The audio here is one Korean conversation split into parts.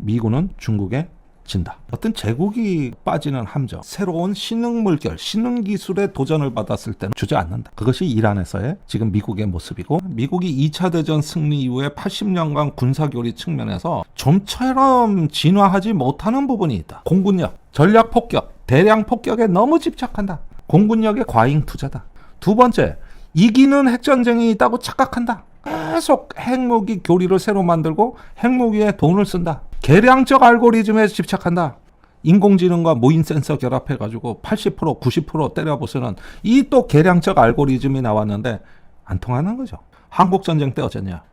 미군은 중국에 진다. 어떤 제국이 빠지는 함정, 새로운 신흥 물결, 신흥 기술에 도전을 받았을 때는 주저앉는다. 그것이 이란에서의 지금 미국의 모습이고, 미국이 2차 대전 승리 이후에 80년간 군사교리 측면에서 좀처럼 진화하지 못하는 부분이 있다. 공군력, 전략 폭격, 대량 폭격에 너무 집착한다. 공군력의 과잉 투자다. 두 번째, 이기는 핵전쟁이 있다고 착각한다. 계속 핵무기 교리를 새로 만들고 핵무기에 돈을 쓴다. 계량적 알고리즘에 집착한다. 인공지능과 무인 센서 결합해가지고 80%, 90% 때려부수는 이 또 계량적 알고리즘이 나왔는데 안 통하는 거죠. 한국전쟁 때 어쨌냐.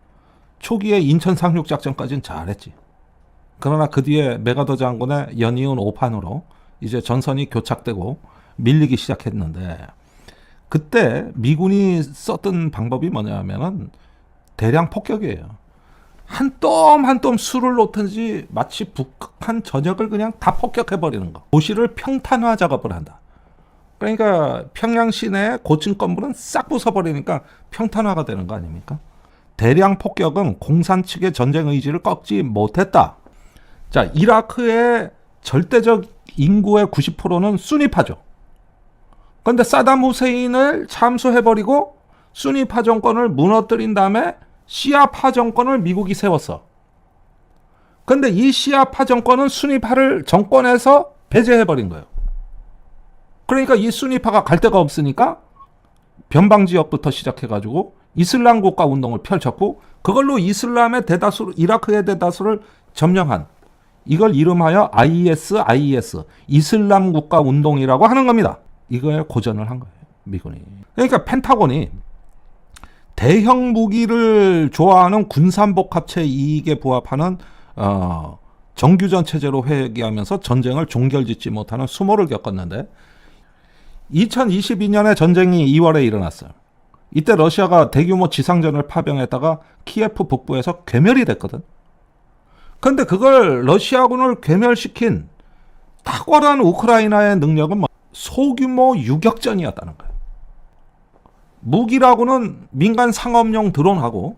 초기에 인천 상륙작전까지는 잘했지. 그러나 그 뒤에 메가더 장군의 연이은 오판으로 이제 전선이 교착되고 밀리기 시작했는데, 그때 미군이 썼던 방법이 뭐냐면은 대량 폭격이에요. 한 뼘 한 뼘 수를 놓든지 마치 북한 전역을 그냥 다 폭격해버리는 거. 도시를 평탄화 작업을 한다. 그러니까 평양 시내 고층 건물은 싹 부숴버리니까 평탄화가 되는 거 아닙니까? 대량 폭격은 공산 측의 전쟁 의지를 꺾지 못했다. 자, 이라크의 절대적 인구의 90%는 수니파죠. 그런데 사담 후세인을 참수해버리고 수니파 정권을 무너뜨린 다음에 시아파 정권을 미국이 세웠어. 그런데 이 시아파 정권은 수니파를 정권에서 배제해버린 거예요. 그러니까 이 수니파가 갈 데가 없으니까 변방지역부터 시작해가지고 이슬람 국가 운동을 펼쳤고, 그걸로 이슬람의 대다수, 이라크의 대다수를 점령한, 이걸 이름하여 IS, 이슬람 국가 운동이라고 하는 겁니다. 이거에 고전을 한 거예요, 미군이. 그러니까 펜타곤이 대형 무기를 좋아하는 군산복합체 이익에 부합하는 정규전 체제로 회귀하면서 전쟁을 종결짓지 못하는 수모를 겪었는데, 2022년에 전쟁이 2월에 일어났어요. 이때 러시아가 대규모 지상전을 파병했다가 키예프 북부에서 괴멸이 됐거든. 그런데 그걸 러시아군을 괴멸시킨 탁월한 우크라이나의 능력은 소규모 유격전이었다는 거예요. 무기라고는 민간 상업용 드론하고,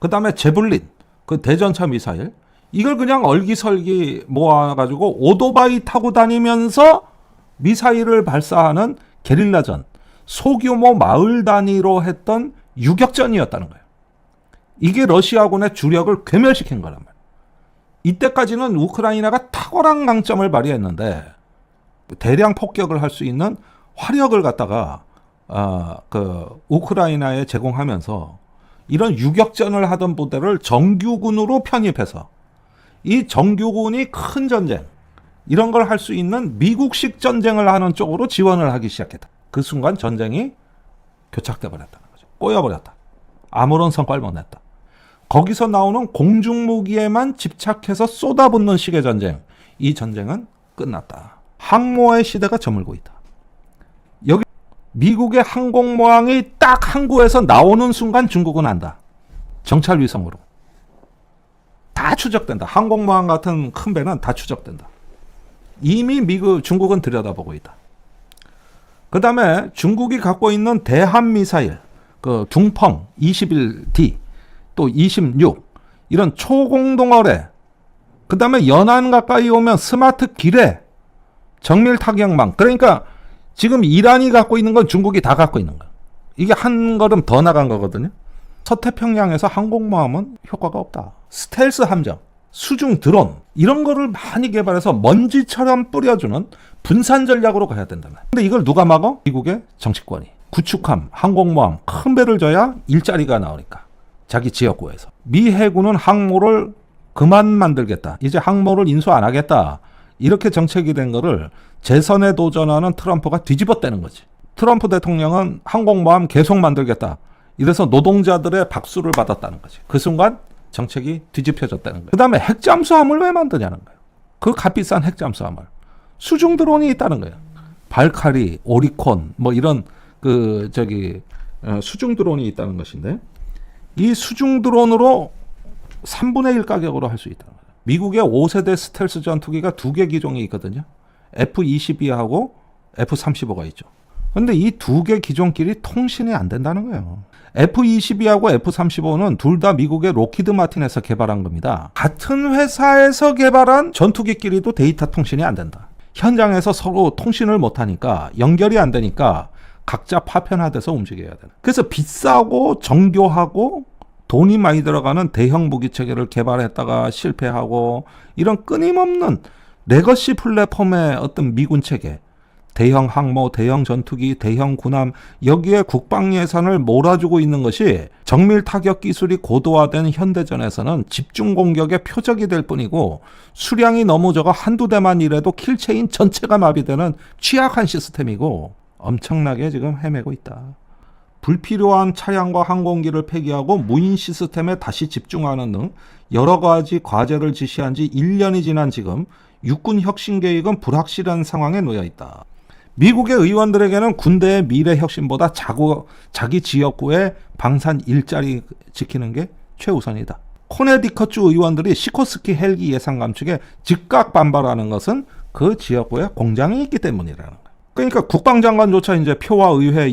그 다음에 제블린, 그 대전차 미사일, 이걸 그냥 얼기설기 모아가지고 오토바이 타고 다니면서 미사일을 발사하는 게릴라전, 소규모 마을 단위로 했던 유격전이었다는 거예요. 이게 러시아군의 주력을 괴멸시킨 거란 말이에요. 이때까지는 우크라이나가 탁월한 강점을 발휘했는데, 대량 폭격을 할 수 있는 화력을 갖다가 우크라이나에 제공하면서 이런 유격전을 하던 부대를 정규군으로 편입해서 이 정규군이 큰 전쟁, 이런 걸 할 수 있는 미국식 전쟁을 하는 쪽으로 지원을 하기 시작했다. 그 순간 전쟁이 교착돼 버렸다는 거죠. 꼬여버렸다. 아무런 성과를 못 냈다. 거기서 나오는 공중무기에만 집착해서 쏟아붓는 식의 전쟁, 이 전쟁은 끝났다. 항모의 시대가 저물고 있다. 여기 미국의 항공모함이 딱 항구에서 나오는 순간 중국은 안다. 정찰 위성으로. 다 추적된다. 항공모함 같은 큰 배는 다 추적된다. 이미 중국은 들여다보고 있다. 그 다음에 중국이 갖고 있는 대한미사일, 그 둥펑 21D, 또 26, 이런 초공동어뢰, 그 다음에 연안 가까이 오면 스마트 기뢰, 정밀 타격망. 그러니까 지금 이란이 갖고 있는 건 중국이 다 갖고 있는 거야. 이게 한 걸음 더 나간 거거든요. 서태평양에서 항공모함은 효과가 없다. 스텔스 함정, 수중 드론, 이런 거를 많이 개발해서 먼지처럼 뿌려주는 분산 전략으로 가야 된다면. 근데 이걸 누가 막어? 미국의 정치권이. 구축함, 항공모함 큰 배를 줘야 일자리가 나오니까. 자기 지역구에서. 미 해군은 항모를 그만 만들겠다. 이제 항모를 인수 안 하겠다. 이렇게 정책이 된 거를 재선에 도전하는 트럼프가 뒤집어대는 거지. 트럼프 대통령은 항공모함 계속 만들겠다. 이래서 노동자들의 박수를 받았다는 거지. 그 순간 정책이 뒤집혀졌다는 거예요. 그 다음에 핵잠수함을 왜 만드냐는 거예요. 그 값비싼 핵잠수함을. 수중 드론이 있다는 거예요. 발카리, 오리콘, 뭐 이런 수중 드론이 있다는 것인데, 이 수중 드론으로 3분의 1 가격으로 할 수 있다는 거예요. 미국의 5세대 스텔스 전투기가 2개 기종이 있거든요. F-22하고 F-35가 있죠. 근데 이 두 개 기종끼리 통신이 안 된다는 거예요. F-22하고 F-35는 둘 다 미국의 로키드 마틴에서 개발한 겁니다. 같은 회사에서 개발한 전투기끼리도 데이터 통신이 안 된다. 현장에서 서로 통신을 못하니까, 연결이 안 되니까 각자 파편화돼서 움직여야 되는. 그래서 비싸고 정교하고 돈이 많이 들어가는 대형 무기 체계를 개발했다가 실패하고, 이런 끊임없는 레거시 플랫폼의 어떤 미군 체계, 대형 항모, 대형 전투기, 대형 군함, 여기에 국방 예산을 몰아주고 있는 것이 정밀 타격 기술이 고도화된 현대전에서는 집중 공격의 표적이 될 뿐이고, 수량이 너무 적어 한두 대만 이래도 킬체인 전체가 마비되는 취약한 시스템이고, 엄청나게 지금 헤매고 있다. 불필요한 차량과 항공기를 폐기하고 무인 시스템에 다시 집중하는 등 여러 가지 과제를 지시한 지 1년이 지난 지금 육군 혁신 계획은 불확실한 상황에 놓여 있다. 미국의 의원들에게는 군대의 미래 혁신보다 자기 지역구의 방산 일자리 지키는 게 최우선이다. 코네디컷주 의원들이 시코스키 헬기 예산 감축에 즉각 반발하는 것은 그 지역구에 공장이 있기 때문이라는 거야. 그러니까 국방장관조차 이제 표와 의회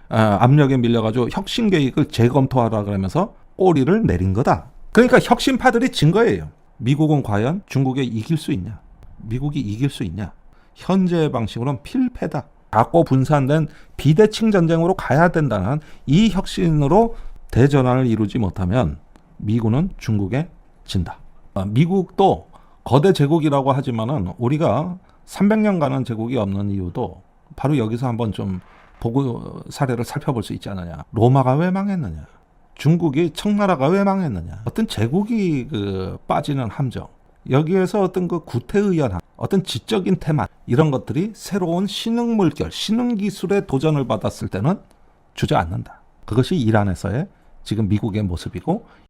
압력에 밀려가지고 혁신 계획을 재검토하라 그러면서 꼬리를 내린 거다. 그러니까 혁신파들이 진 거예요. 미국은 과연 중국에 이길 수 있냐? 미국이 이길 수 있냐? 현재의 방식으로는 필패다. 작고 분산된 비대칭 전쟁으로 가야 된다는 이 혁신으로 대전환을 이루지 못하면 미군은 중국에 진다. 미국도 거대 제국이라고 하지만은 우리가 300년간은 제국이 없는 이유도 바로 여기서 한번 좀 보고 사례를 살펴볼 수 있지 않느냐. 로마가 왜 망했느냐. 중국이 청나라가 왜 망했느냐. 어떤 제국이 빠지는 함정. 여기에서 어떤 그 구태의연함, 어떤 지적인 태만, 이런 것들이 새로운 신흥 물결, 신흥 기술의 도전을 받았을 때는 주저앉는다. 그것이 이란에서의 지금 미국의 모습이고,